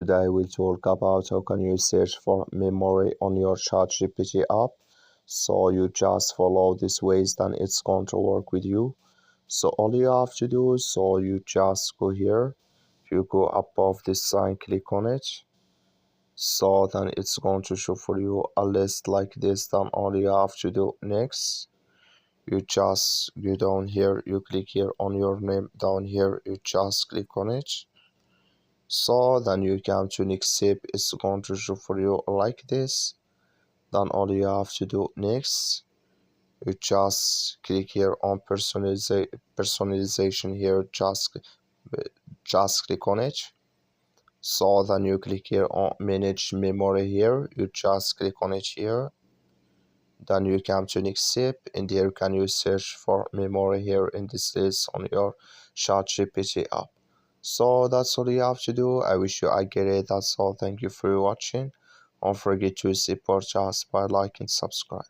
Today we'll talk about how can you search for memory on your ChatGPT app. So you just follow these ways, then it's going to work with you. So all you have to do is so you just go here. You go above this sign, click on it. So then it's going to show for you a list like this. Then all you have to do next, you just go down here, you click here on your name. Down here you just click on it. So then you come to next step, it's going to show for you like this. Then all you have to do next, you just click here on personalization here, just click on it. So then you click here on manage memory here, you just click on it here. Then you come to next step, and here can you search for memory here in this list on your ChatGPT app. So that's all you have to do. I wish you I get it. That's all. Thank you for watching. Don't forget to support us by liking, subscribe.